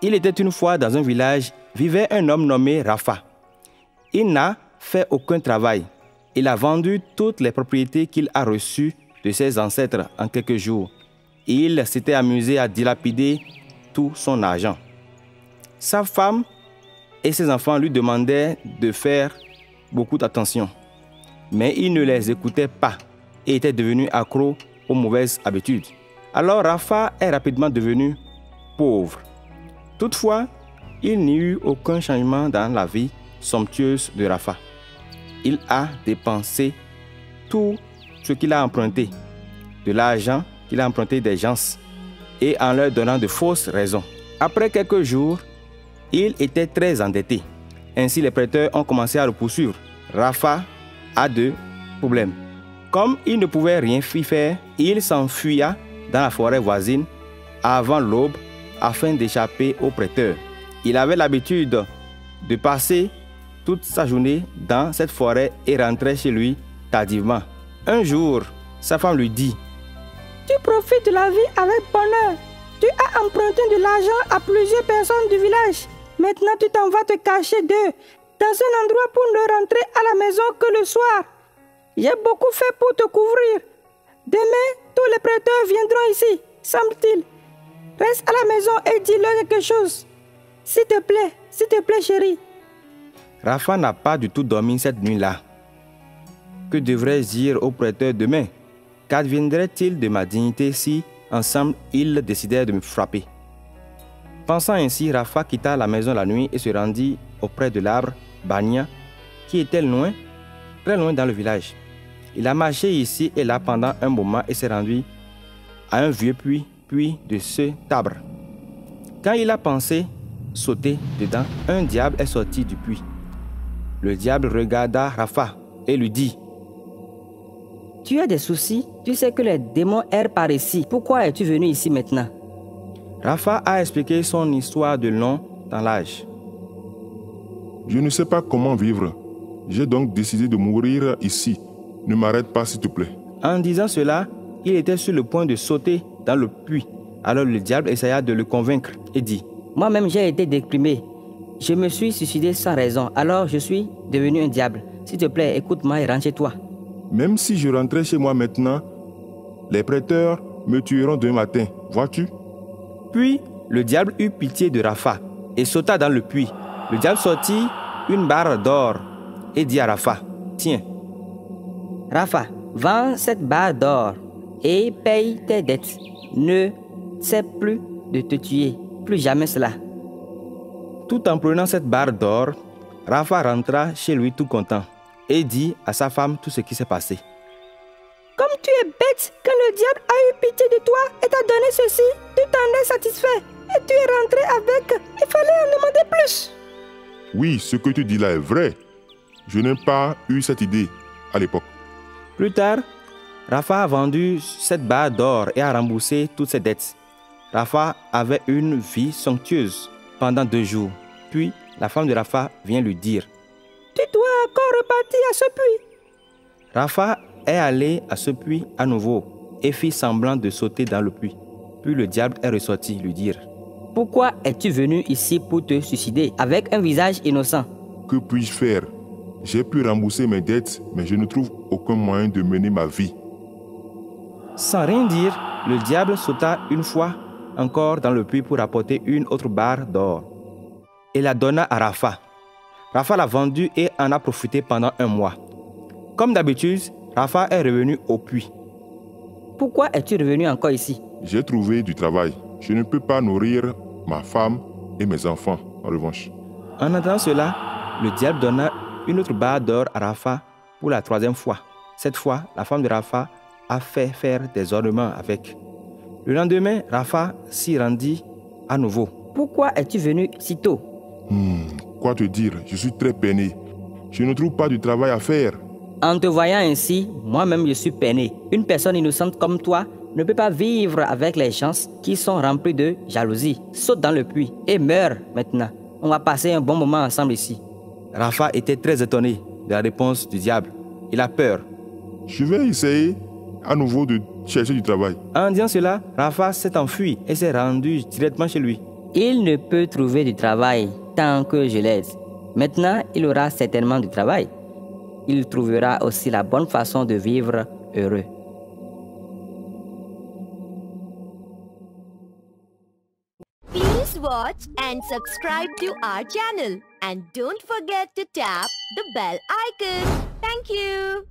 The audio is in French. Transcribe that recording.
Il était une fois dans un village, vivait un homme nommé Rapha. Il n'a fait aucun travail. Il a vendu toutes les propriétés qu'il a reçues de ses ancêtres en quelques jours. Il s'était amusé à dilapider tout son argent. Sa femme et ses enfants lui demandaient de faire beaucoup d'attention. Mais il ne les écoutait pas et était devenu accro aux mauvaises habitudes. Alors Rapha est rapidement devenu pauvre. Toutefois, il n'y eut aucun changement dans la vie somptueuse de Rapha. Il a dépensé tout ce qu'il a emprunté, de l'argent qu'il a emprunté des gens, et en leur donnant de fausses raisons. Après quelques jours, il était très endetté. Ainsi, les prêteurs ont commencé à le poursuivre. Rapha a deux problèmes. Comme il ne pouvait rien y faire, il s'enfuya dans la forêt voisine avant l'aube afin d'échapper aux prêteurs. Il avait l'habitude de passer toute sa journée dans cette forêt et rentrait chez lui tardivement. Un jour, sa femme lui dit: Tu profites de la vie avec bonheur. Tu as emprunté de l'argent à plusieurs personnes du village. Maintenant, tu t'en vas te cacher d'eux dans un endroit pour ne rentrer à la maison que le soir. J'ai beaucoup fait pour te couvrir. Demain, tous les prêteurs viendront ici, semble-t-il. Reste à la maison et dis-leur quelque chose. S'il te plaît, chérie. Rapha n'a pas du tout dormi cette nuit-là. Que devrais-je dire aux prêteurs demain? Qu'adviendrait-il de ma dignité si, ensemble, ils décidèrent de me frapper? Pensant ainsi, Rapha quitta la maison la nuit et se rendit auprès de l'arbre Bania, qui était loin, très loin dans le village. Il a marché ici et là pendant un moment et s'est rendu à un vieux puits de cet arbre. Quand il a pensé sauter dedans, un diable est sorti du puits. Le diable regarda Rapha et lui dit: Tu as des soucis? Tu sais que les démons errent par ici. Pourquoi es-tu venu ici maintenant? Rapha a expliqué son histoire de long dans l'âge. Je ne sais pas comment vivre. J'ai donc décidé de mourir ici. Ne m'arrête pas, s'il te plaît. En disant cela, il était sur le point de sauter dans le puits. Alors le diable essaya de le convaincre et dit: Moi-même, j'ai été déprimé. Je me suis suicidé sans raison. Alors je suis devenu un diable. S'il te plaît, écoute-moi et rentre chez toi. Même si je rentrais chez moi maintenant, les prêteurs me tueront demain matin. Vois-tu? Puis le diable eut pitié de Rapha et sauta dans le puits. Le diable sortit une barre d'or et dit à Rapha: Tiens. Rapha, vends cette barre d'or et paye tes dettes. Ne sais plus de te tuer, plus jamais cela. Tout en prenant cette barre d'or, Rapha rentra chez lui tout content et dit à sa femme tout ce qui s'est passé. Comme tu es bête, quand le diable a eu pitié de toi et t'a donné ceci, tu t'en es satisfait et tu es rentré avec. Il fallait en demander plus. Oui, ce que tu dis là est vrai. Je n'ai pas eu cette idée à l'époque. Plus tard, Rapha a vendu cette barre d'or et a remboursé toutes ses dettes. Rapha avait une vie somptueuse pendant 2 jours. Puis, la femme de Rapha vient lui dire: Tu dois encore repartir à ce puits. Rapha est allé à ce puits à nouveau et fit semblant de sauter dans le puits. Puis le diable est ressorti lui dire: Pourquoi es-tu venu ici pour te suicider avec un visage innocent? Que puis-je faire? J'ai pu rembourser mes dettes, mais je ne trouve aucun moyen de mener ma vie. Sans rien dire, le diable sauta une fois encore dans le puits pour apporter une autre barre d'or et la donna à Rapha. Rapha l'a vendue et en a profité pendant 1 mois. Comme d'habitude, Rapha est revenu au puits. Pourquoi es-tu revenu encore ici? J'ai trouvé du travail. Je ne peux pas nourrir ma femme et mes enfants, en revanche. En entendant cela, le diable donna une autre barre d'or à Rapha pour la 3e fois. Cette fois, la femme de Rapha a fait faire des ornements avec. Le lendemain, Rapha s'y rendit à nouveau. Pourquoi es-tu venu si tôt? Quoi te dire? Je suis très peiné. Je ne trouve pas du travail à faire. En te voyant ainsi, moi-même je suis peiné. Une personne innocente comme toi ne peut pas vivre avec les gens qui sont remplis de jalousie. Saute dans le puits et meurs maintenant. On va passer un bon moment ensemble ici. Rapha était très étonné de la réponse du diable. Il a peur. Je vais essayer à nouveau de chercher du travail. En disant cela, Rapha s'est enfui et s'est rendu directement chez lui. Il ne peut trouver du travail tant que je l'aide. Maintenant, il aura certainement du travail. Il trouvera aussi la bonne façon de vivre heureux. Please watch and subscribe to our channel. And don't forget to tap the bell icon. Thank you.